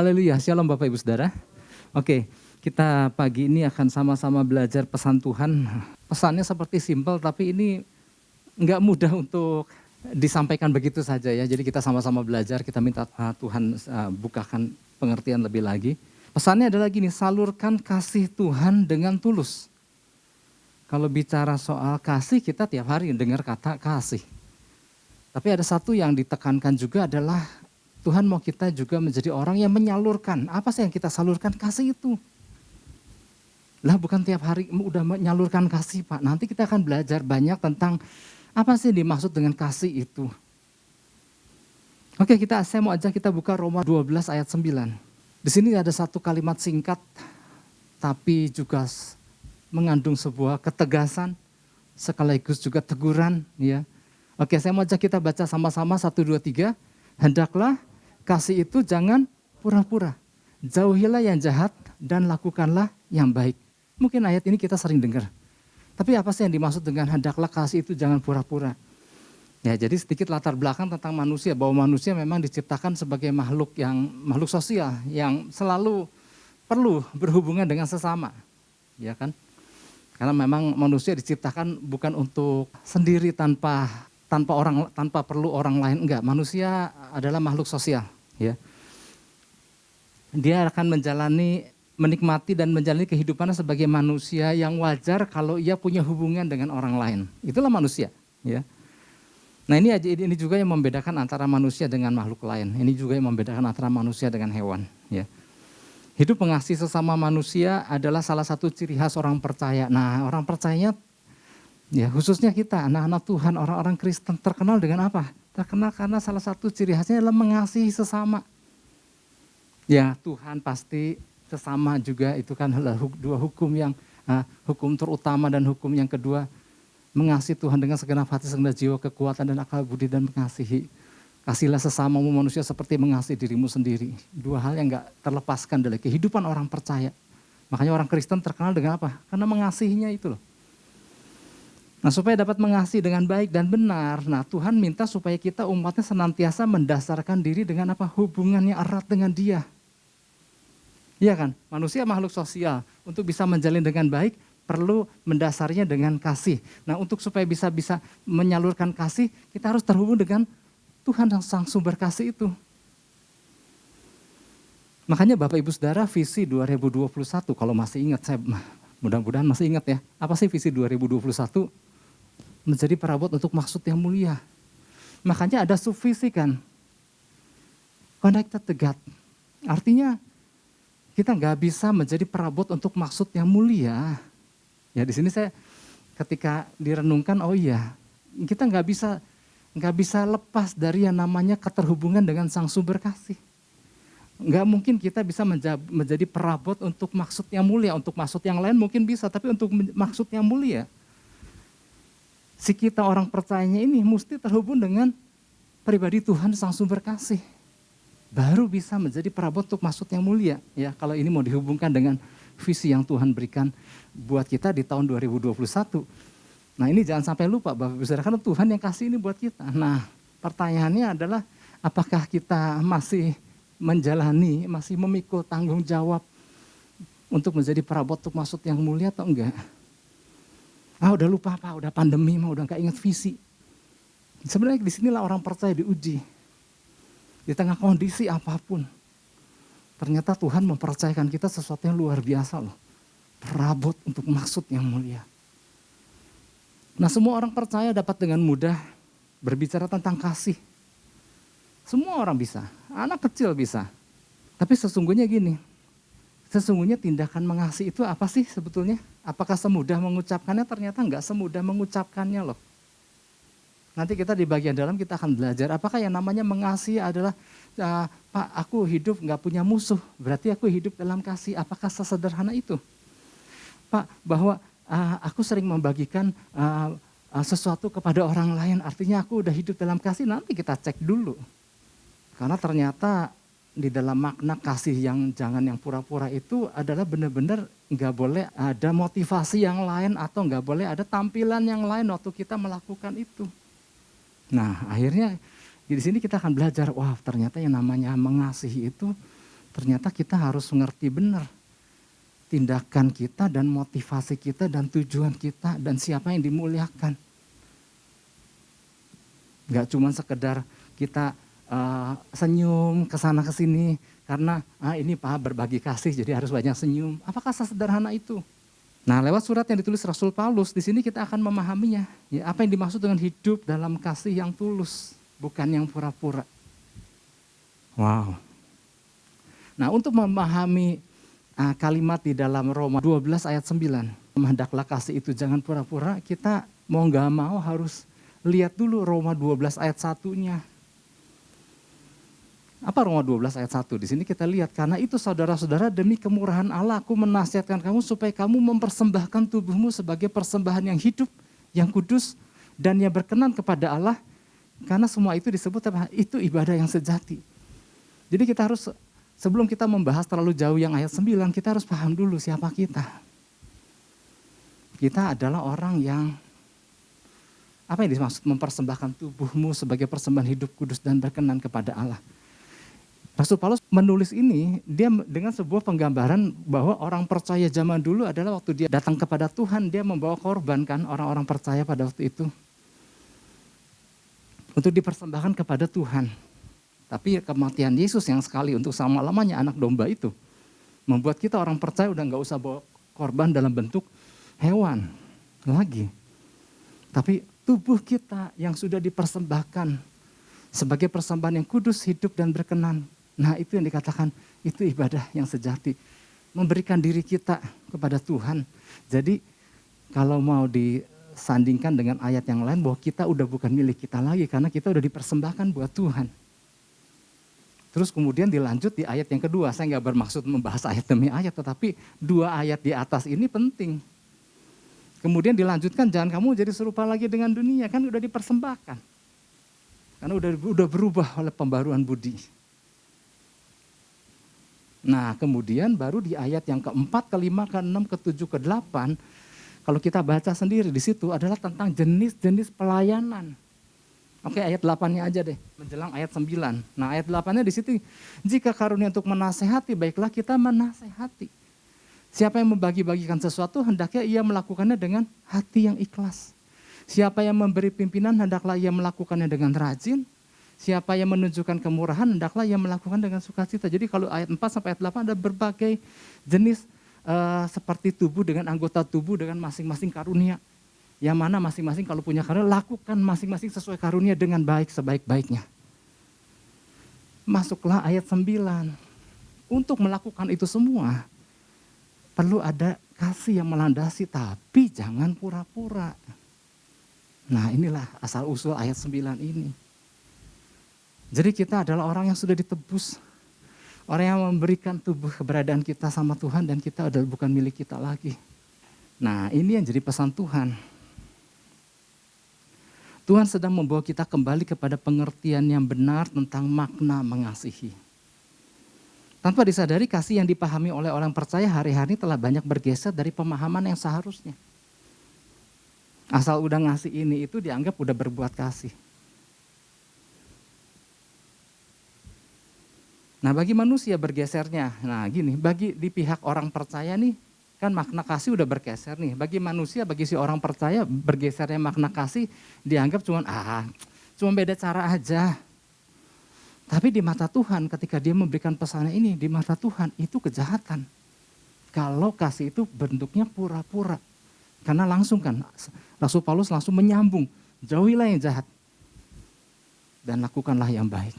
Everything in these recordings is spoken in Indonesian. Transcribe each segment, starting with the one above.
Haleluya, shalom Bapak Ibu Saudara. Oke, kita pagi ini akan sama-sama belajar pesan Tuhan. Pesannya seperti simpel, tapi ini enggak mudah untuk disampaikan begitu saja ya. Jadi kita sama-sama belajar, kita minta Tuhan bukakan pengertian lebih lagi. Pesannya adalah gini, salurkan kasih Tuhan dengan tulus. Kalau bicara soal kasih, kita tiap hari dengar kata kasih. Tapi ada satu yang ditekankan juga adalah Tuhan mau kita juga menjadi orang yang menyalurkan. Apa sih yang kita salurkan? Kasih itu. Lah bukan tiap hari udah menyalurkan kasih Pak. Nanti kita akan belajar banyak tentang apa sih dimaksud dengan kasih itu. Oke, saya mau ajak kita buka Roma 12 ayat 9. Di sini ada satu kalimat singkat tapi juga mengandung sebuah ketegasan sekaligus juga teguran ya. Oke, saya mau ajak kita baca sama-sama 1 2 3. Hendaklah kasih itu jangan pura-pura. Jauhilah yang jahat dan lakukanlah yang baik. Mungkin ayat ini kita sering dengar. Tapi apa sih yang dimaksud dengan hendaklah kasih itu jangan pura-pura? Ya, jadi sedikit latar belakang tentang manusia, bahwa manusia memang diciptakan sebagai makhluk sosial yang selalu perlu berhubungan dengan sesama. Ya kan? Karena memang manusia diciptakan bukan untuk sendiri tanpa perlu orang lain, enggak. Manusia adalah makhluk sosial, ya. Dia akan menikmati dan menjalani kehidupannya sebagai manusia yang wajar kalau ia punya hubungan dengan orang lain. Itulah manusia, ya. Nah, ini juga yang membedakan antara manusia dengan makhluk lain. Ini juga yang membedakan antara manusia dengan hewan, ya. Hidup mengasihi sesama manusia adalah salah satu ciri khas orang percaya. Nah, orang percayanya ya, khususnya kita, anak-anak Tuhan, orang-orang Kristen terkenal dengan apa? Terkenal karena salah satu ciri khasnya adalah mengasihi sesama. Ya, Tuhan pasti sesama juga, itu kan dua hukum hukum terutama dan hukum yang kedua. Mengasihi Tuhan dengan segenap hati, segenap jiwa, kekuatan dan akal budi dan mengasihi. Kasihlah sesamamu manusia seperti mengasihi dirimu sendiri. Dua hal yang enggak terlepaskan dari kehidupan orang percaya. Makanya orang Kristen terkenal dengan apa? Karena mengasihinya itu loh. Nah, supaya dapat mengasihi dengan baik dan benar, nah Tuhan minta supaya kita umatnya senantiasa mendasarkan diri dengan apa? Hubungan yang erat dengan Dia. Iya kan? Manusia makhluk sosial. Untuk bisa menjalin dengan baik, perlu mendasarnya dengan kasih. Nah, untuk supaya bisa menyalurkan kasih, kita harus terhubung dengan Tuhan yang sang sumber kasih itu. Makanya Bapak Ibu Saudara, visi 2021, kalau masih ingat, saya mudah-mudahan masih ingat ya. Apa sih visi 2021? Menjadi perabot untuk maksud yang mulia. Makanya ada subvisi kan, connected to God. Artinya kita nggak bisa menjadi perabot untuk maksud yang mulia. Ya, di sini saya ketika direnungkan, oh iya, kita nggak bisa lepas dari yang namanya keterhubungan dengan sang sumber kasih. Nggak mungkin kita bisa menjadi perabot untuk maksud yang mulia. Untuk maksud yang lain mungkin bisa, tapi untuk maksud yang mulia, si kita orang percayanya ini mesti terhubung dengan pribadi Tuhan sang sumber kasih. Baru bisa menjadi perabot untuk maksud yang mulia. Ya, kalau ini mau dihubungkan dengan visi yang Tuhan berikan buat kita di tahun 2021. Nah, ini jangan sampai lupa Bapak Ibu Saudara, karena Tuhan yang kasih ini buat kita. Nah, pertanyaannya adalah apakah kita masih menjalani, masih memikul tanggung jawab untuk menjadi perabot untuk maksud yang mulia atau enggak? Udah lupa Pak, udah pandemi, udah gak ingat visi. Sebenarnya disinilah orang percaya diuji. Di tengah kondisi apapun. Ternyata Tuhan mempercayakan kita sesuatu yang luar biasa loh. Perabot untuk maksud yang mulia. Nah, semua orang percaya dapat dengan mudah berbicara tentang kasih. Semua orang bisa, anak kecil bisa. Tapi sesungguhnya gini, sesungguhnya tindakan mengasihi itu apa sih sebetulnya? Apakah semudah mengucapkannya? Ternyata enggak semudah mengucapkannya loh. Nanti kita di bagian dalam kita akan belajar apakah yang namanya mengasihi adalah Pak, aku hidup enggak punya musuh, berarti aku hidup dalam kasih. Apakah sesederhana itu? Pak, bahwa aku sering membagikan sesuatu kepada orang lain, artinya aku udah hidup dalam kasih. Nanti kita cek dulu. Karena ternyata di dalam makna kasih yang jangan yang pura-pura itu adalah benar-benar nggak boleh ada motivasi yang lain atau nggak boleh ada tampilan yang lain waktu kita melakukan itu. Nah, akhirnya di sini kita akan belajar, wah ternyata yang namanya mengasihi itu ternyata kita harus mengerti benar tindakan kita dan motivasi kita dan tujuan kita dan siapa yang dimuliakan. Gak cuma sekedar kita senyum kesana kesini karena ini Pak berbagi kasih jadi harus banyak senyum. Apakah sesederhana itu? Nah, lewat surat yang ditulis Rasul Paulus di sini kita akan memahaminya. Ya, apa yang dimaksud dengan hidup dalam kasih yang tulus, bukan yang pura-pura. Wow. Nah, untuk memahami kalimat di dalam Roma 12 ayat 9, hendaklah kasih itu jangan pura-pura, kita mau gak mau harus lihat dulu Roma 12 ayat 1-nya. Apa Roma 12 ayat 1? Di sini kita lihat, karena itu saudara-saudara demi kemurahan Allah aku menasihatkan kamu supaya kamu mempersembahkan tubuhmu sebagai persembahan yang hidup, yang kudus, dan yang berkenan kepada Allah. Karena semua itu disebut apa? Itu ibadah yang sejati. Jadi kita harus, sebelum kita membahas terlalu jauh yang ayat 9, kita harus paham dulu siapa kita. Kita adalah orang yang, apa yang dimaksud mempersembahkan tubuhmu sebagai persembahan hidup kudus dan berkenan kepada Allah. Rasul Paulus menulis ini, dia dengan sebuah penggambaran bahwa orang percaya zaman dulu adalah waktu dia datang kepada Tuhan, dia membawa korban kan, orang-orang percaya pada waktu itu. Untuk dipersembahkan kepada Tuhan. Tapi kematian Yesus yang sekali untuk selama-lamanya anak domba itu, membuat kita orang percaya udah gak usah bawa korban dalam bentuk hewan lagi. Tapi tubuh kita yang sudah dipersembahkan sebagai persembahan yang kudus, hidup dan berkenan. Nah itu yang dikatakan, itu ibadah yang sejati. Memberikan diri kita kepada Tuhan. Jadi kalau mau disandingkan dengan ayat yang lain bahwa kita udah bukan milik kita lagi karena kita udah dipersembahkan buat Tuhan. Terus kemudian dilanjut di ayat yang kedua. Saya nggak bermaksud membahas ayat demi ayat, tetapi dua ayat di atas ini penting. Kemudian dilanjutkan, jangan kamu jadi serupa lagi dengan dunia, kan udah dipersembahkan. Karena udah berubah oleh pembaruan budi. Nah kemudian baru di ayat yang keempat, kelima, keenam, ketujuh, kedelapan, kalau kita baca sendiri di situ adalah tentang jenis-jenis pelayanan. Oke, ayat 8-nya aja deh, menjelang ayat 9. Nah ayat 8-nya di situ, jika karunia untuk menasehati, baiklah kita menasehati. Siapa yang membagi-bagikan sesuatu, hendaknya ia melakukannya dengan hati yang ikhlas. Siapa yang memberi pimpinan, hendaklah ia melakukannya dengan rajin. Siapa yang menunjukkan kemurahan, hendaklah ia melakukan dengan sukacita. Jadi kalau ayat 4 sampai ayat 8 ada berbagai jenis seperti tubuh dengan anggota tubuh dengan masing-masing karunia. Yang mana masing-masing kalau punya karunia, lakukan masing-masing sesuai karunia dengan baik sebaik-baiknya. Masuklah ayat 9. Untuk melakukan itu semua, perlu ada kasih yang melandasi, tapi jangan pura-pura. Nah inilah asal-usul ayat 9 ini. Jadi kita adalah orang yang sudah ditebus. Orang yang memberikan tubuh keberadaan kita sama Tuhan dan kita adalah bukan milik kita lagi. Nah ini yang jadi pesan Tuhan. Tuhan sedang membawa kita kembali kepada pengertian yang benar tentang makna mengasihi. Tanpa disadari kasih yang dipahami oleh orang percaya hari-hari telah banyak bergeser dari pemahaman yang seharusnya. Asal udah ngasih ini itu dianggap udah berbuat kasih. Nah bagi manusia bergesernya, nah gini, bagi di pihak orang percaya nih, kan makna kasih udah bergeser nih. Bagi manusia, bagi si orang percaya bergesernya makna kasih dianggap cuma beda cara aja. Tapi di mata Tuhan ketika dia memberikan pesannya ini, di mata Tuhan itu kejahatan. Kalau kasih itu bentuknya pura-pura. Karena langsung kan, Rasul Paulus langsung menyambung, jauhilah yang jahat dan lakukanlah yang baik.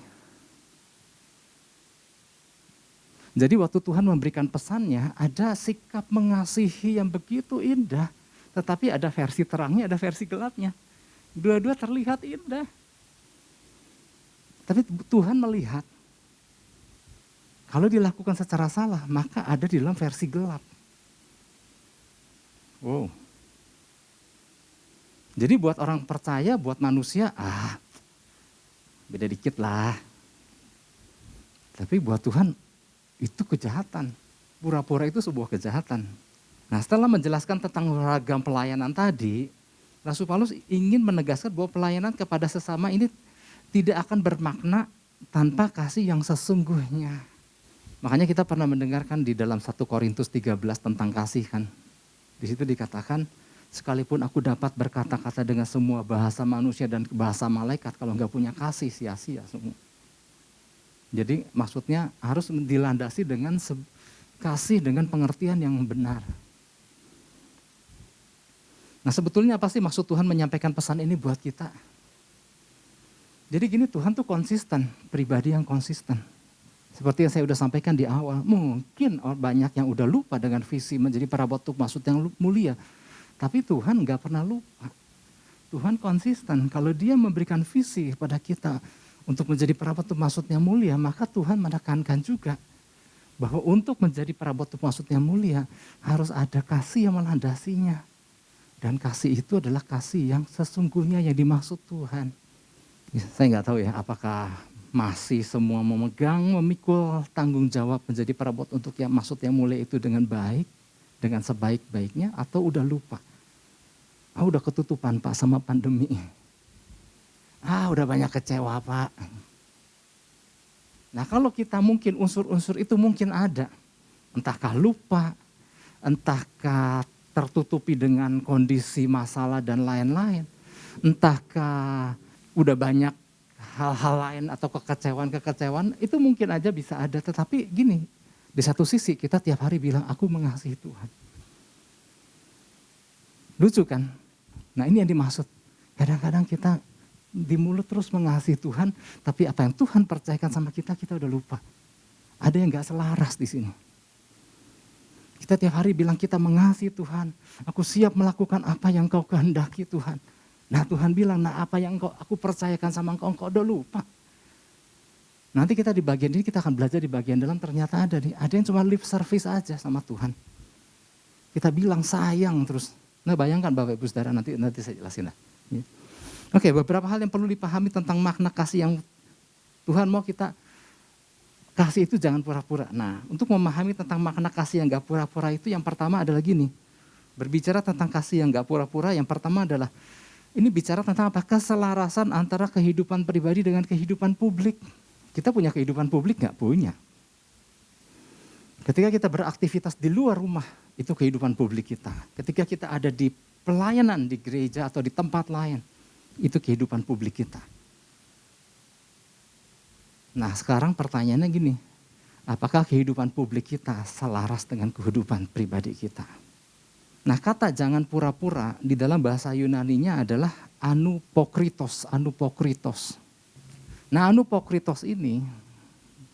Jadi waktu Tuhan memberikan pesannya, ada sikap mengasihi yang begitu indah, tetapi ada versi terangnya, ada versi gelapnya. Dua-dua terlihat indah. Tapi Tuhan melihat, kalau dilakukan secara salah, maka ada di dalam versi gelap. Wow. Jadi buat orang percaya, buat manusia, beda dikit lah. Tapi buat Tuhan, itu kejahatan. Pura-pura itu sebuah kejahatan. Nah setelah menjelaskan tentang ragam pelayanan tadi, Rasul Paulus ingin menegaskan bahwa pelayanan kepada sesama ini tidak akan bermakna tanpa kasih yang sesungguhnya. Makanya kita pernah mendengarkan di dalam 1 Korintus 13 tentang kasih kan. Di situ dikatakan, sekalipun aku dapat berkata-kata dengan semua bahasa manusia dan bahasa malaikat, kalau nggak punya kasih sia-sia semua. Jadi maksudnya harus dilandasi dengan kasih dengan pengertian yang benar. Nah sebetulnya apa sih maksud Tuhan menyampaikan pesan ini buat kita? Jadi gini, Tuhan tuh konsisten, pribadi yang konsisten. Seperti yang saya sudah sampaikan di awal, mungkin banyak yang udah lupa dengan visi menjadi perabot untuk maksud yang mulia. Tapi Tuhan gak pernah lupa. Tuhan konsisten, kalau dia memberikan visi pada kita untuk menjadi perabot untuk maksud yang mulia, maka Tuhan menekankan juga bahwa untuk menjadi perabot untuk maksud yang mulia, harus ada kasih yang melandasinya. Dan kasih itu adalah kasih yang sesungguhnya yang dimaksud Tuhan. Saya nggak tahu ya, apakah masih semua memegang, memikul tanggung jawab menjadi perabot untuk yang maksud yang mulia itu dengan baik, dengan sebaik-baiknya, atau udah lupa. Udah ketutupan Pak sama pandemi. Udah banyak kecewa Pak. Nah kalau kita mungkin unsur-unsur itu mungkin ada. Entahkah lupa, entahkah tertutupi dengan kondisi masalah dan lain-lain. Entahkah udah banyak hal-hal lain atau kekecewaan-kekecewaan, itu mungkin aja bisa ada. Tetapi gini, di satu sisi kita tiap hari bilang, aku mengasihi Tuhan. Lucu kan? Nah ini yang dimaksud. Kadang-kadang kita di mulut terus mengasihi Tuhan, tapi apa yang Tuhan percayakan sama kita, kita udah lupa. Ada yang gak selaras di sini. Kita tiap hari bilang kita mengasihi Tuhan, aku siap melakukan apa yang Kau kehendaki Tuhan. Nah Tuhan bilang, apa yang aku percayakan sama engkau udah lupa. Nanti kita di bagian ini, kita akan belajar di bagian dalam, ternyata ada yang cuma lip service aja sama Tuhan. Kita bilang sayang terus. Nah bayangkan Bapak Ibu Saudara, nanti saya jelasin lah. Oke, beberapa hal yang perlu dipahami tentang makna kasih yang Tuhan mau kita kasih itu jangan pura-pura. Nah untuk memahami tentang makna kasih yang gak pura-pura itu, yang pertama adalah gini. Berbicara tentang kasih yang gak pura-pura, yang pertama adalah ini bicara tentang apa? Keselarasan antara kehidupan pribadi dengan kehidupan publik. Kita punya kehidupan publik nggak? Punya. Ketika kita beraktivitas di luar rumah, itu kehidupan publik kita. Ketika kita ada di pelayanan di gereja atau di tempat lain, itu kehidupan publik kita. Nah sekarang pertanyaannya gini, apakah kehidupan publik kita selaras dengan kehidupan pribadi kita? Nah kata jangan pura-pura di dalam bahasa Yunaninya adalah anupokritos. Nah anupokritos ini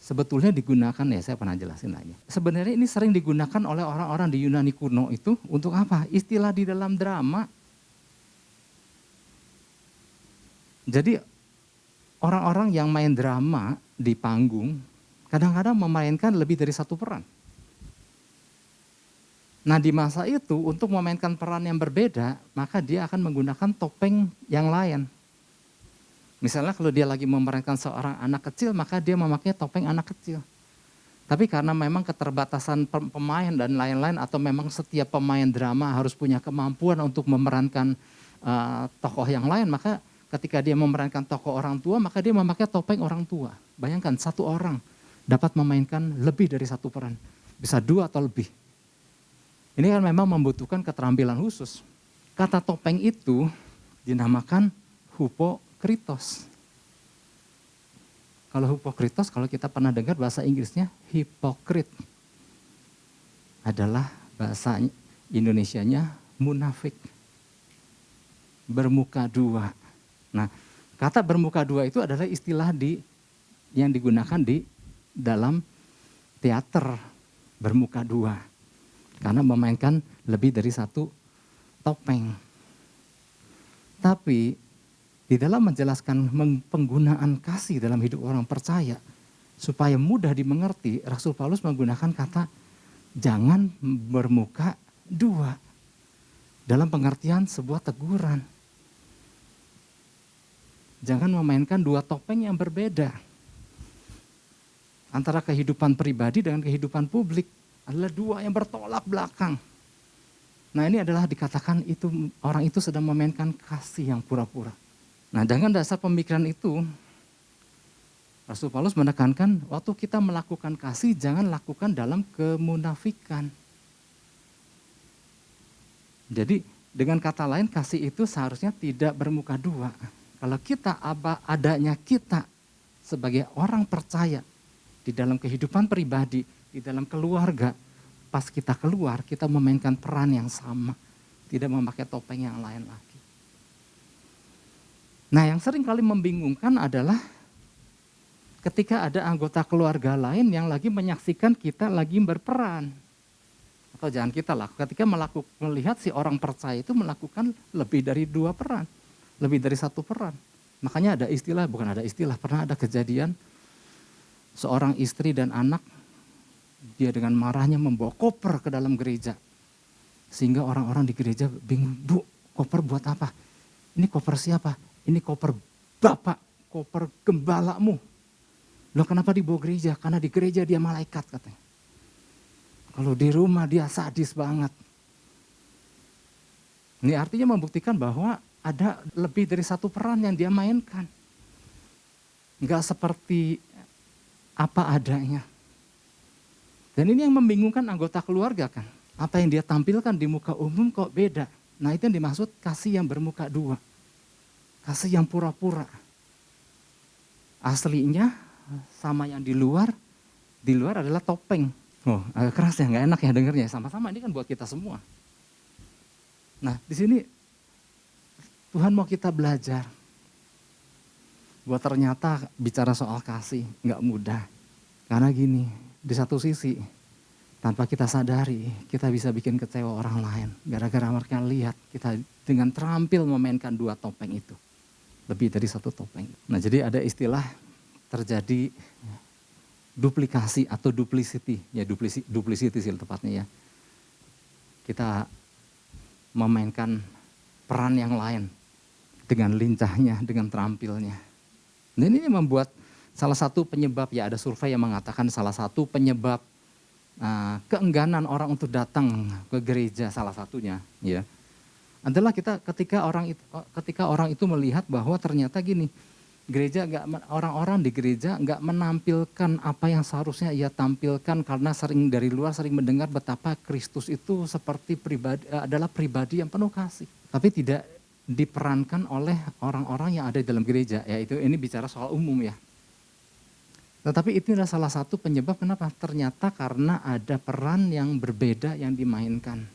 sebetulnya digunakan, ya saya pernah jelasin lagi. Sebenarnya ini sering digunakan oleh orang-orang di Yunani kuno itu untuk apa? Istilah di dalam drama. Jadi orang-orang yang main drama di panggung kadang-kadang memainkan lebih dari satu peran. Nah di masa itu untuk memainkan peran yang berbeda, maka dia akan menggunakan topeng yang lain. Misalnya kalau dia lagi memerankan seorang anak kecil, maka dia memakai topeng anak kecil. Tapi karena memang keterbatasan pemain dan lain-lain, atau memang setiap pemain drama harus punya kemampuan untuk memerankan tokoh yang lain, maka ketika dia memerankan tokoh orang tua, maka dia memakai topeng orang tua. Bayangkan satu orang dapat memainkan lebih dari satu peran, bisa 2 atau lebih. Ini kan memang membutuhkan keterampilan khusus. Kata topeng itu dinamakan hupokritos. Kalau hupokritos, kalau kita pernah dengar bahasa Inggrisnya hipokrit. Adalah bahasa Indonesianya munafik. Bermuka dua. Nah, kata bermuka dua itu adalah istilah yang digunakan di dalam teater, bermuka dua. Karena memainkan lebih dari satu topeng. Tapi di dalam menjelaskan penggunaan kasih dalam hidup orang percaya, supaya mudah dimengerti, Rasul Paulus menggunakan kata jangan bermuka dua. Dalam pengertian sebuah teguran. Jangan memainkan 2 topeng yang berbeda. Antara kehidupan pribadi dengan kehidupan publik. Adalah 2 yang bertolak belakang. Nah ini adalah dikatakan itu orang itu sedang memainkan kasih yang pura-pura. Nah dengan dasar pemikiran itu, Rasul Paulus menekankan waktu kita melakukan kasih jangan lakukan dalam kemunafikan. Jadi dengan kata lain kasih itu seharusnya tidak bermuka dua. Kalau kita adanya kita sebagai orang percaya di dalam kehidupan pribadi, di dalam keluarga, pas kita keluar kita memainkan peran yang sama, tidak memakai topeng yang lain lagi. Nah yang sering kali membingungkan adalah ketika ada anggota keluarga lain yang lagi menyaksikan kita lagi berperan. Atau jangan kita lah, ketika melihat si orang percaya itu melakukan lebih dari 2 peran, lebih dari 1 peran. Makanya ada istilah, bukan ada istilah, pernah ada kejadian seorang istri dan anak, dia dengan marahnya membawa koper ke dalam gereja. Sehingga orang-orang di gereja bingung, Bu, koper buat apa? Ini koper siapa? Ini koper Bapak, koper gembalamu. Loh kenapa dibawa gereja? Karena di gereja dia malaikat katanya. Kalau di rumah dia sadis banget. Ini artinya membuktikan bahwa ada lebih dari 1 peran yang dia mainkan. Enggak seperti apa adanya. Dan ini yang membingungkan anggota keluarga kan. Apa yang dia tampilkan di muka umum kok beda. Nah itu yang dimaksud kasih yang bermuka 2. Kasih yang pura-pura. Aslinya sama yang di luar adalah topeng. Oh, agak keras ya, nggak enak ya dengernya. Sama-sama ini kan buat kita semua. Nah, di sini Tuhan mau kita belajar. Buat ternyata bicara soal kasih nggak mudah. Karena gini, di satu sisi tanpa kita sadari kita bisa bikin kecewa orang lain. Gara-gara mereka lihat kita dengan terampil memainkan 2 topeng itu. Lebih dari 1 topeng. Nah, jadi ada istilah terjadi duplikasi atau duplicity, ya duplicity sih tepatnya ya. Kita memainkan peran yang lain dengan lincahnya, dengan terampilnya. Dan ini membuat salah satu penyebab, ya ada survei yang mengatakan salah satu penyebab keengganan orang untuk datang ke gereja salah satunya, ya adalah ketika orang itu melihat bahwa ternyata gini. Orang-orang di gereja nggak menampilkan apa yang seharusnya ia tampilkan karena dari luar sering mendengar betapa Kristus itu adalah pribadi yang penuh kasih. Tapi tidak diperankan oleh orang-orang yang ada di dalam gereja. Ya ini bicara soal umum ya. Tetapi itu adalah salah satu penyebab kenapa. Ternyata karena ada peran yang berbeda yang dimainkan.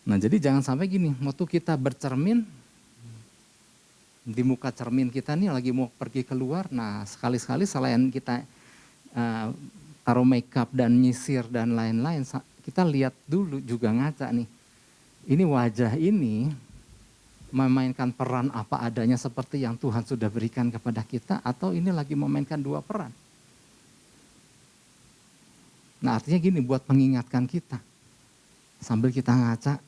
Nah jadi jangan sampai gini, waktu kita bercermin, di muka cermin kita nih lagi mau pergi keluar, nah sekali-sekali selain kita taruh makeup dan nyisir dan lain-lain, kita lihat dulu juga ngaca nih. Ini wajah ini memainkan peran apa adanya seperti yang Tuhan sudah berikan kepada kita atau ini lagi memainkan 2 peran. Nah artinya gini buat mengingatkan kita, sambil kita ngaca,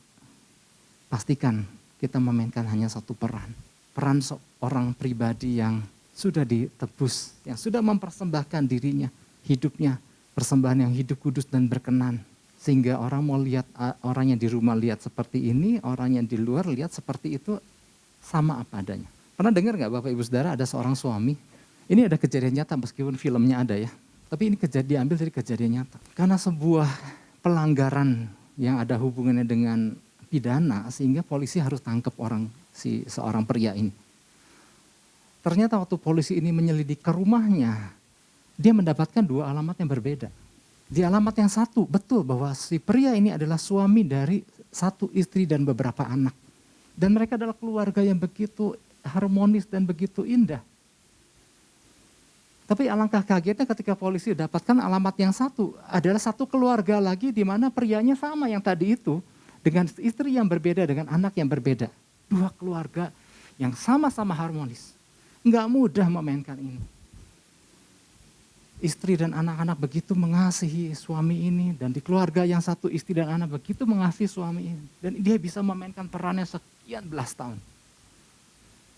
pastikan kita memainkan hanya 1 peran. Peran seorang pribadi yang sudah ditebus, yang sudah mempersembahkan dirinya, hidupnya, persembahan yang hidup kudus dan berkenan. Sehingga orang mau lihat, orang yang di rumah lihat seperti ini, orang yang di luar lihat seperti itu sama apa adanya. Pernah dengar gak Bapak Ibu Saudara ada seorang suami, ini ada kejadian nyata meskipun filmnya ada ya. Tapi ini diambil dari kejadian nyata. Karena sebuah pelanggaran yang ada hubungannya dengan pidana sehingga polisi harus tangkap seorang pria ini. Ternyata waktu polisi ini menyelidik ke rumahnya, dia mendapatkan 2 alamat yang berbeda. Di alamat yang satu, betul bahwa si pria ini adalah suami dari 1 istri dan beberapa anak. Dan mereka adalah keluarga yang begitu harmonis dan begitu indah. Tapi alangkah kagetnya ketika polisi dapatkan alamat yang satu, adalah 1 keluarga lagi di mana prianya sama yang tadi itu, dengan istri yang berbeda, dengan anak yang berbeda. 2 keluarga yang sama-sama harmonis. Enggak mudah memainkan ini. Istri dan anak-anak begitu mengasihi suami ini. Dan di keluarga yang 1 istri dan anak begitu mengasihi suami ini. Dan dia bisa memainkan perannya sekian belas tahun.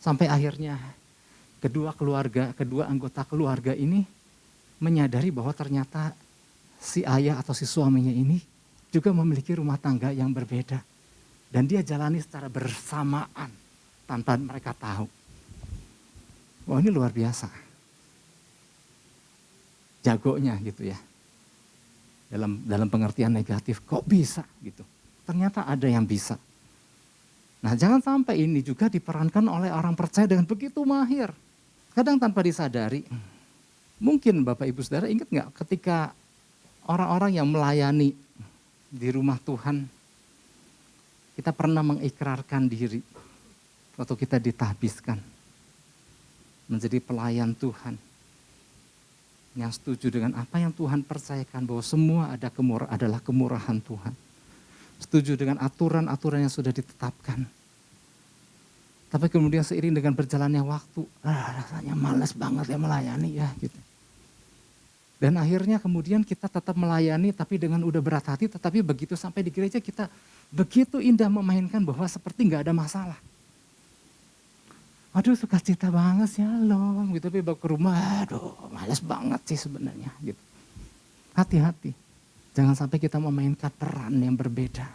Sampai akhirnya kedua anggota keluarga ini menyadari bahwa ternyata si ayah atau si suaminya ini juga memiliki rumah tangga yang berbeda. Dan dia jalani secara bersamaan tanpa mereka tahu. Wah ini luar biasa. jagonya gitu ya. Dalam pengertian negatif, kok bisa gitu. Ternyata ada yang bisa. Nah jangan sampai ini juga diperankan oleh orang percaya dengan begitu mahir. Kadang tanpa disadari, mungkin Bapak Ibu Saudara ingat nggak ketika orang-orang yang melayani di rumah Tuhan, kita pernah mengikrarkan diri waktu kita ditahbiskan menjadi pelayan Tuhan. Yang setuju dengan apa yang Tuhan percayakan bahwa semua adalah kemurahan Tuhan. Setuju dengan aturan-aturan yang sudah ditetapkan. Tapi kemudian seiring dengan berjalannya waktu, rasanya malas banget ya melayani ya gitu. Dan akhirnya kemudian kita tetap melayani tapi dengan udah berat hati, tetapi begitu sampai di gereja kita begitu indah memainkan bahwa seperti nggak ada masalah. Aduh sukacita banget ya loh, gitu, tapi bawa ke rumah, aduh males banget sih sebenarnya gitu. Hati-hati, jangan sampai kita memainkan peran yang berbeda.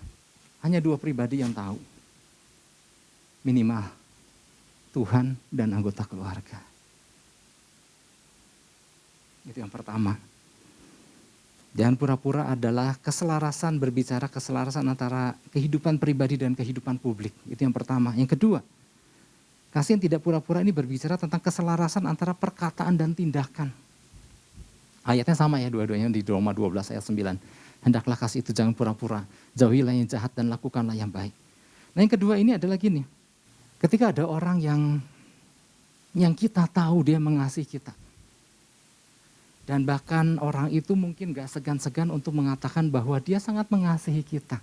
Hanya dua pribadi yang tahu, minimal Tuhan dan anggota keluarga. Itu yang pertama. Jangan pura-pura adalah keselarasan berbicara, keselarasan antara kehidupan pribadi dan kehidupan publik. Itu yang pertama. Yang kedua, kasih yang tidak pura-pura ini berbicara tentang keselarasan antara perkataan dan tindakan. Ayatnya sama ya dua-duanya di Roma 12 ayat 9. Hendaklah kasih itu jangan pura-pura, jauhilah yang jahat dan lakukanlah yang baik. Nah yang kedua ini adalah gini, ketika ada orang yang kita tahu dia mengasihi kita. Dan bahkan orang itu mungkin gak segan-segan untuk mengatakan bahwa dia sangat mengasihi kita.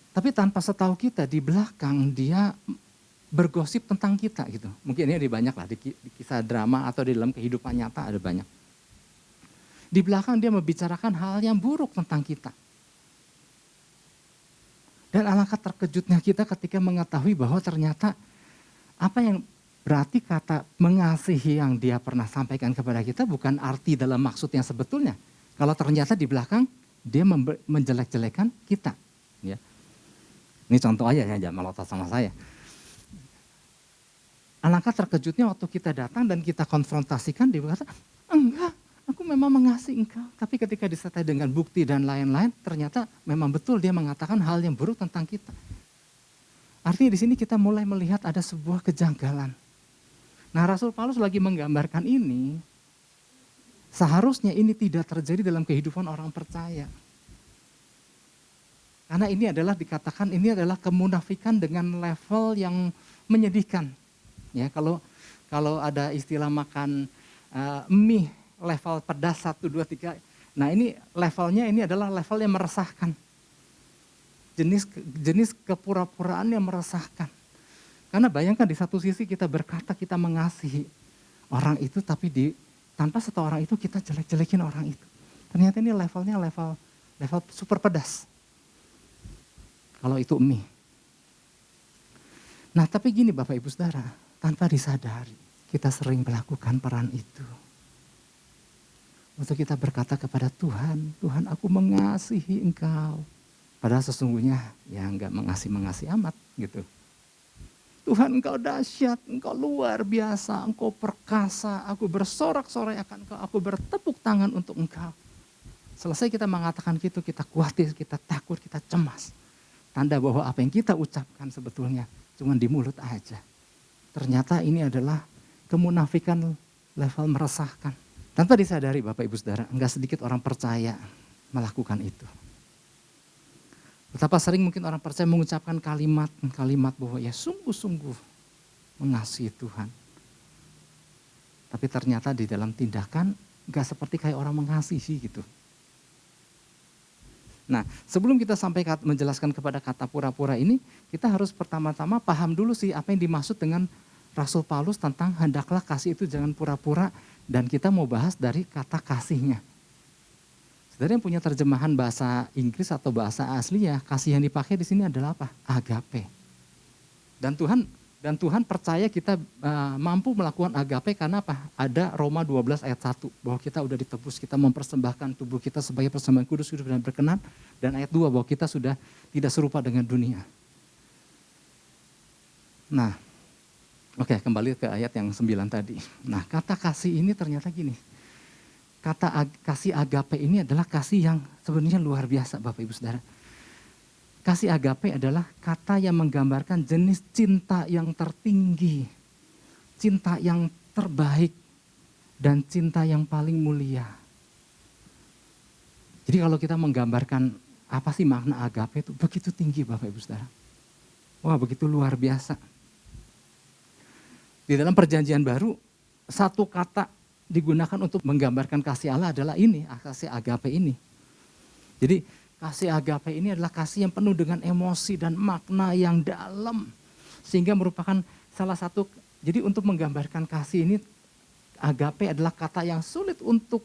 Tapi tanpa setahu kita di belakang dia bergosip tentang kita gitu. Mungkin ini ada banyak lah di kisah drama atau di dalam kehidupan nyata ada banyak. Di belakang dia membicarakan hal yang buruk tentang kita. Dan alangkah terkejutnya kita ketika mengetahui bahwa ternyata apa yang berarti kata mengasihi yang dia pernah sampaikan kepada kita bukan arti dalam maksud yang sebetulnya. Kalau ternyata di belakang dia menjelek-jelekan kita. Ya. Ini contoh aja ya, jangan melotot sama saya. Alangkah terkejutnya waktu kita datang dan kita konfrontasikan, dia berkata, enggak, aku memang mengasihi engkau. Tapi ketika disertai dengan bukti dan lain-lain, ternyata memang betul dia mengatakan hal yang buruk tentang kita. Artinya di sini kita mulai melihat ada sebuah kejanggalan. Nah Rasul Paulus lagi menggambarkan ini, seharusnya ini tidak terjadi dalam kehidupan orang percaya. Karena ini adalah dikatakan ini adalah kemunafikan dengan level yang menyedihkan. Ya, kalau ada istilah makan mie level pedas 1, 2, 3. Nah ini levelnya ini adalah level yang meresahkan. Jenis kepura-puraan yang meresahkan. Karena bayangkan di satu sisi kita berkata kita mengasihi orang itu tapi tanpa setahu orang itu kita jelek-jelekin orang itu. Ternyata ini levelnya level super pedas. Kalau itu mie. Nah tapi gini Bapak Ibu Saudara, tanpa disadari kita sering melakukan peran itu. Untuk kita berkata kepada Tuhan, Tuhan aku mengasihi engkau. Padahal sesungguhnya ya enggak mengasihi amat gitu. Tuhan engkau dahsyat, engkau luar biasa, engkau perkasa, aku bersorak-sorai akan engkau, aku bertepuk tangan untuk engkau. Selesai kita mengatakan gitu, kita khawatir, kita takut, kita cemas. Tanda bahwa apa yang kita ucapkan sebetulnya cuma di mulut aja. Ternyata ini adalah kemunafikan level meresahkan. Tanpa disadari Bapak Ibu Saudara, enggak sedikit orang percaya melakukan itu. Betapa sering mungkin orang percaya mengucapkan kalimat bahwa ya sungguh-sungguh mengasihi Tuhan. Tapi ternyata di dalam tindakan enggak seperti kayak orang mengasihi gitu. Nah, sebelum kita sampai menjelaskan kepada kata pura-pura ini, kita harus pertama-tama paham dulu sih apa yang dimaksud dengan Rasul Paulus tentang hendaklah kasih itu jangan pura-pura, dan kita mau bahas dari kata kasihnya. Saudara yang punya terjemahan bahasa Inggris atau bahasa asli ya, kasih yang dipakai di sini adalah apa? Agape. Dan Tuhan percaya kita mampu melakukan agape karena apa? Ada Roma 12 ayat 1 bahwa kita udah ditebus, kita mempersembahkan tubuh kita sebagai persembahan kudus, hidup dan berkenan. Dan ayat 2 bahwa kita sudah tidak serupa dengan dunia. Nah, Oke, kembali ke ayat yang 9 tadi. Nah, kata kasih ini ternyata gini. Kasih agape ini adalah kasih yang sebenarnya luar biasa Bapak Ibu Saudara. Kasih agape adalah kata yang menggambarkan jenis cinta yang tertinggi, cinta yang terbaik, dan cinta yang paling mulia. Jadi kalau kita menggambarkan apa sih makna agape itu begitu tinggi Bapak Ibu Saudara. Wah, begitu luar biasa. Di dalam perjanjian baru, satu kata digunakan untuk menggambarkan kasih Allah adalah ini, kasih agape ini. Jadi kasih agape ini adalah kasih yang penuh dengan emosi dan makna yang dalam. Sehingga merupakan salah satu, jadi untuk menggambarkan kasih ini, agape adalah kata yang sulit untuk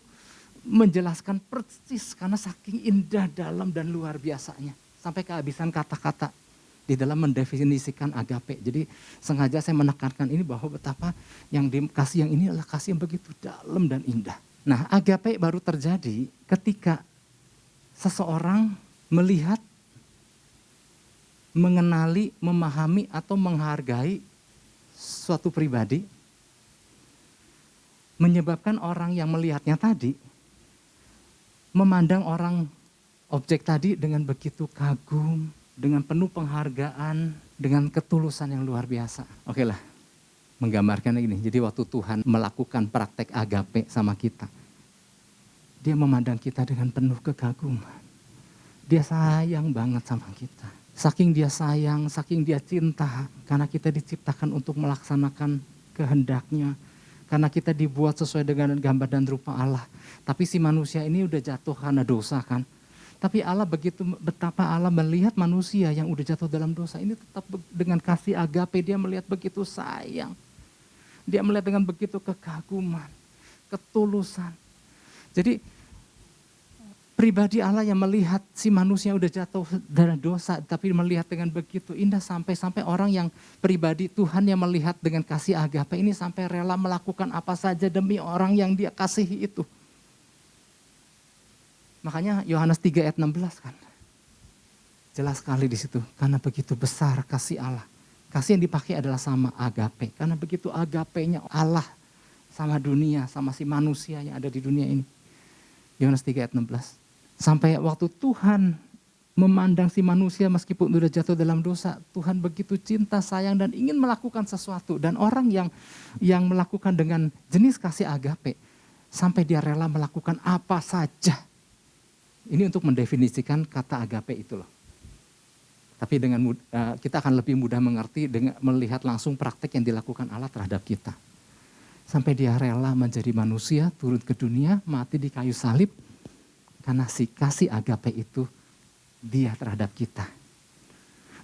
menjelaskan persis karena saking indah, dalam, dan luar biasanya. Sampai kehabisan kata-kata di dalam mendefinisikan agape. Jadi sengaja saya menekankan ini bahwa betapa yang kasih yang ini adalah kasih yang begitu dalam dan indah. Nah, agape baru terjadi ketika seseorang melihat, mengenali, memahami atau menghargai suatu pribadi, menyebabkan orang yang melihatnya tadi memandang orang objek tadi dengan begitu kagum, dengan penuh penghargaan, dengan ketulusan yang luar biasa. Oke lah, menggambarkan gini. Jadi waktu Tuhan melakukan praktek agape sama kita, dia memandang kita dengan penuh kekaguman. Dia sayang banget sama kita. Saking dia sayang, saking dia cinta, karena kita diciptakan untuk melaksanakan kehendaknya. Karena kita dibuat sesuai dengan gambar dan rupa Allah. Tapi si manusia ini udah jatuh karena dosa kan. Tapi Allah begitu, betapa Allah melihat manusia yang udah jatuh dalam dosa ini tetap dengan kasih agape, dia melihat begitu sayang. Dia melihat dengan begitu kekaguman, ketulusan. Jadi pribadi Allah yang melihat si manusia yang udah jatuh dalam dosa, tapi melihat dengan begitu indah sampai orang yang pribadi Tuhan yang melihat dengan kasih agape ini sampai rela melakukan apa saja demi orang yang dia kasihi itu. Makanya Yohanes 3 ayat 16 kan. Jelas sekali di situ. Karena begitu besar kasih Allah. Kasih yang dipakai adalah sama agape. Karena begitu agapenya Allah sama dunia, sama si manusia yang ada di dunia ini. Yohanes 3 ayat 16. Sampai waktu Tuhan memandang si manusia meskipun sudah jatuh dalam dosa, Tuhan begitu cinta, sayang, dan ingin melakukan sesuatu. Dan orang yang melakukan dengan jenis kasih agape, sampai dia rela melakukan apa saja. Ini untuk mendefinisikan kata agape itu loh. Tapi dengan kita akan lebih mudah mengerti dengan melihat langsung praktek yang dilakukan Allah terhadap kita. Sampai dia rela menjadi manusia, turun ke dunia, mati di kayu salib. Karena si kasih agape itu dia terhadap kita.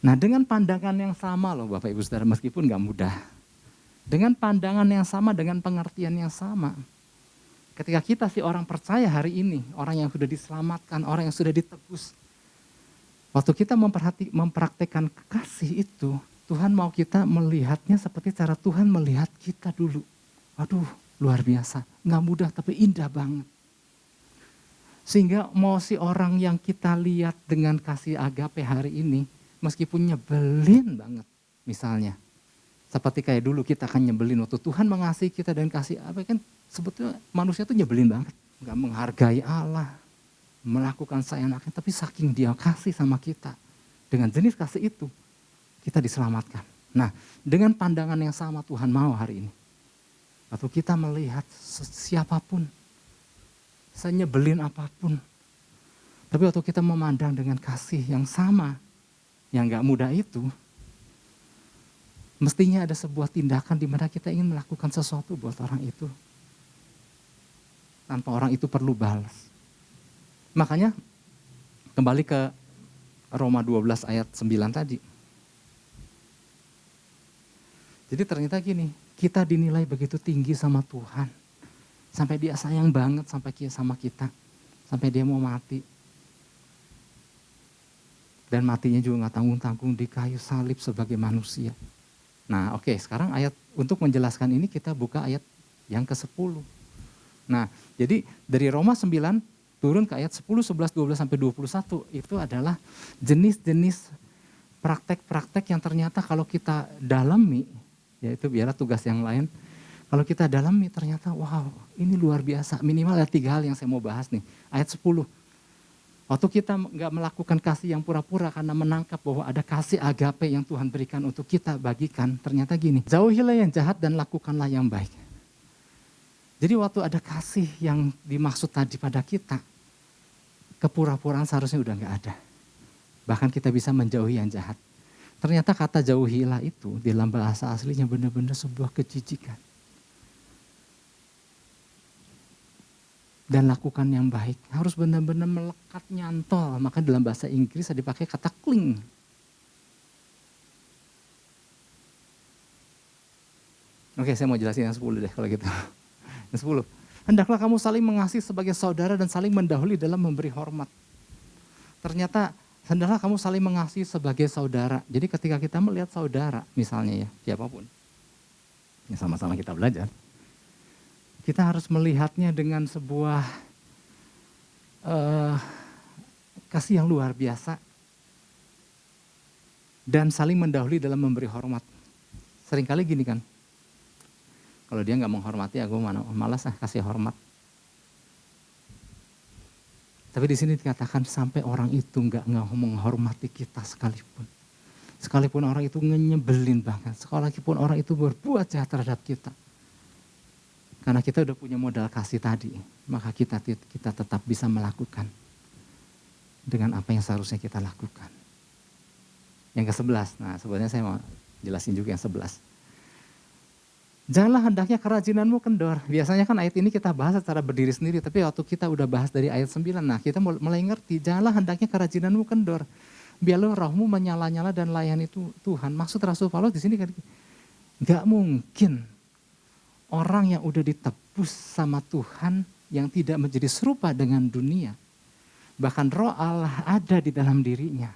Nah, dengan pandangan yang sama loh Bapak Ibu Saudara, meskipun gak mudah. Dengan pandangan yang sama, dengan pengertian yang sama. Ketika kita si orang percaya hari ini, orang yang sudah diselamatkan, orang yang sudah ditebus. Waktu kita mempraktekkan kasih itu, Tuhan mau kita melihatnya seperti cara Tuhan melihat kita dulu. Waduh, luar biasa. Gak mudah tapi indah banget. Sehingga mau si orang yang kita lihat dengan kasih agape hari ini, meskipun nyebelin banget misalnya. Seperti kayak dulu kita akan nyebelin waktu Tuhan mengasihi kita dan kasih apa kan sebetulnya manusia tuh nyebelin banget. Gak menghargai Allah, melakukan seenaknya, tapi saking dia kasih sama kita. Dengan jenis kasih itu, kita diselamatkan. Nah, dengan pandangan yang sama Tuhan mau hari ini. Waktu kita melihat siapapun, senyebelin apapun. Tapi waktu kita memandang dengan kasih yang sama, yang gak mudah itu, mestinya ada sebuah tindakan di mana kita ingin melakukan sesuatu buat orang itu. Tanpa orang itu perlu balas. Makanya kembali ke Roma 12 ayat 9 tadi. Jadi ternyata gini, kita dinilai begitu tinggi sama Tuhan. Sampai dia sayang banget sama kita. Sampai dia mau mati. Dan matinya juga gak tanggung-tanggung di kayu salib sebagai manusia. Nah oke, sekarang ayat untuk menjelaskan ini kita buka ayat yang ke-10. Nah jadi dari Roma 9 turun ke ayat 10, 11, 12 sampai 21 itu adalah jenis-jenis praktek-praktek yang ternyata kalau kita dalami yaitu biarlah tugas yang lain. Kalau kita dalami ternyata wow ini luar biasa. Minimal ada 3 hal yang saya mau bahas nih. Ayat 10. Waktu kita nggak melakukan kasih yang pura-pura karena menangkap bahwa ada kasih agape yang Tuhan berikan untuk kita bagikan. Ternyata gini, jauhilah yang jahat dan lakukanlah yang baik. Jadi waktu ada kasih yang dimaksud tadi pada kita, kepura-puraan seharusnya udah nggak ada. Bahkan kita bisa menjauhi yang jahat. Ternyata kata jauhilah itu di dalam bahasa aslinya benar-benar sebuah kejijikan. Dan lakukan yang baik. Harus benar-benar melekat nyantol. Maka dalam bahasa Inggris dipakai kata cling. Oke, saya mau jelasin yang 10 deh kalau gitu. Yang 10. Hendaklah kamu saling mengasihi sebagai saudara dan saling mendahului dalam memberi hormat. Ternyata hendaklah kamu saling mengasihi sebagai saudara. Jadi ketika kita melihat saudara misalnya ya, siapapun. Ya sama-sama kita belajar. Kita harus melihatnya dengan sebuah kasih yang luar biasa dan saling mendahului dalam memberi hormat. Seringkali gini kan, kalau dia nggak menghormati, aku malas kasih hormat. Tapi di sini dikatakan sampai orang itu nggak menghormati kita sekalipun. Sekalipun orang itu nyebelin banget, sekalipun orang itu berbuat jahat terhadap kita. Karena kita udah punya modal kasih tadi, maka kita tetap bisa melakukan dengan apa yang seharusnya kita lakukan. Yang ke-11, nah sebenarnya saya mau jelasin juga yang 11. Janganlah hendaknya kerajinanmu kendor. Biasanya kan ayat ini kita bahas secara berdiri sendiri, tapi waktu kita udah bahas dari ayat 9, nah kita mulai ngerti, janganlah hendaknya kerajinanmu kendor. Biarlah rohmu menyala-nyala dan layani Tuhan. Maksud Rasul Paulus di sini kan, gak mungkin orang yang udah ditebus sama Tuhan yang tidak menjadi serupa dengan dunia. Bahkan roh Allah ada di dalam dirinya.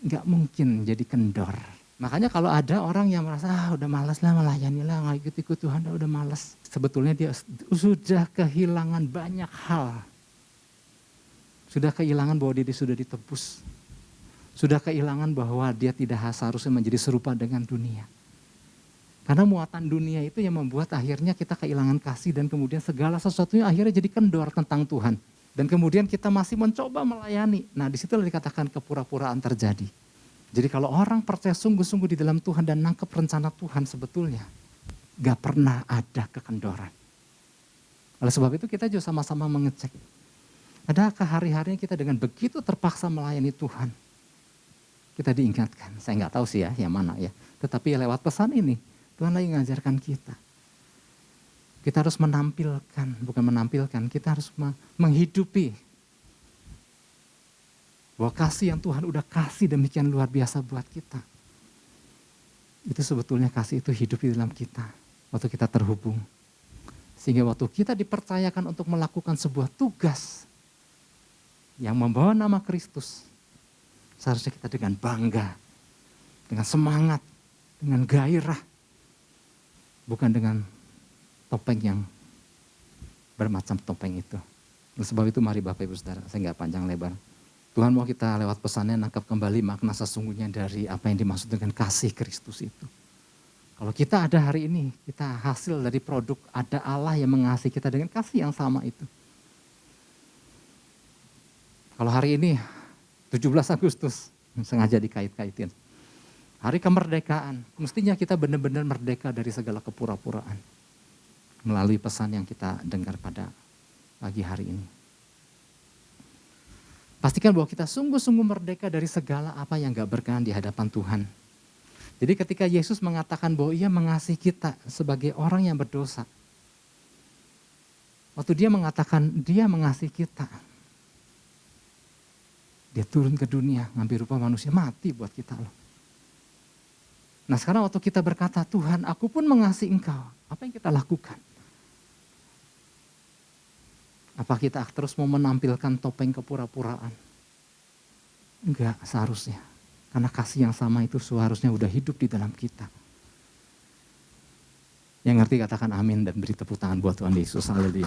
Gak mungkin jadi kendor. Makanya kalau ada orang yang merasa udah malas lah melayani lah, gak ikut-ikut Tuhan udah malas. Sebetulnya dia sudah kehilangan banyak hal. Sudah kehilangan bahwa dia sudah ditebus. Sudah kehilangan bahwa dia tidak seharusnya menjadi serupa dengan dunia. Karena muatan dunia itu yang membuat akhirnya kita kehilangan kasih dan kemudian segala sesuatunya akhirnya jadi kendor tentang Tuhan. Dan kemudian kita masih mencoba melayani. Nah disitulah dikatakan kepura-puraan terjadi. Jadi kalau orang percaya sungguh-sungguh di dalam Tuhan dan nangkep rencana Tuhan sebetulnya gak pernah ada kekendoran. Oleh sebab itu kita juga sama-sama mengecek. Adakah hari-harinya kita dengan begitu terpaksa melayani Tuhan? Kita diingatkan, saya gak tahu sih ya yang mana ya. Tetapi lewat pesan ini, Tuhan lagi mengajarkan kita. Kita harus menampilkan, bukan menampilkan, kita harus menghidupi. Bahwa kasih yang Tuhan udah kasih demikian luar biasa buat kita. Itu sebetulnya kasih itu hidup di dalam kita. Waktu kita terhubung. Sehingga waktu kita dipercayakan untuk melakukan sebuah tugas. Yang membawa nama Kristus. Seharusnya kita dengan bangga. Dengan semangat. Dengan gairah. Bukan dengan topeng yang bermacam topeng itu. Oleh sebab itu mari Bapak Ibu Saudara, saya gak panjang lebar. Tuhan mau kita lewat pesannya nangkap kembali makna sesungguhnya dari apa yang dimaksud dengan kasih Kristus itu. Kalau kita ada hari ini, kita hasil dari produk ada Allah yang mengasihi kita dengan kasih yang sama itu. Kalau hari ini 17 Agustus, sengaja dikait-kaitin. Hari kemerdekaan, mestinya kita benar-benar merdeka dari segala kepura-puraan. Melalui pesan yang kita dengar pada pagi hari ini. Pastikan bahwa kita sungguh-sungguh merdeka dari segala apa yang gak berkenan di hadapan Tuhan. Jadi ketika Yesus mengatakan bahwa ia mengasihi kita sebagai orang yang berdosa. Waktu dia mengatakan dia mengasihi kita. Dia turun ke dunia, ngambil rupa manusia, mati buat kita loh. Nah sekarang waktu kita berkata, Tuhan aku pun mengasihi engkau. Apa yang kita lakukan? Apa kita terus mau menampilkan topeng kepura-puraan? Enggak, seharusnya. Karena kasih yang sama itu seharusnya udah hidup di dalam kita. Yang ngerti katakan amin dan beri tepuk tangan buat Tuhan Yesus. Haleluya.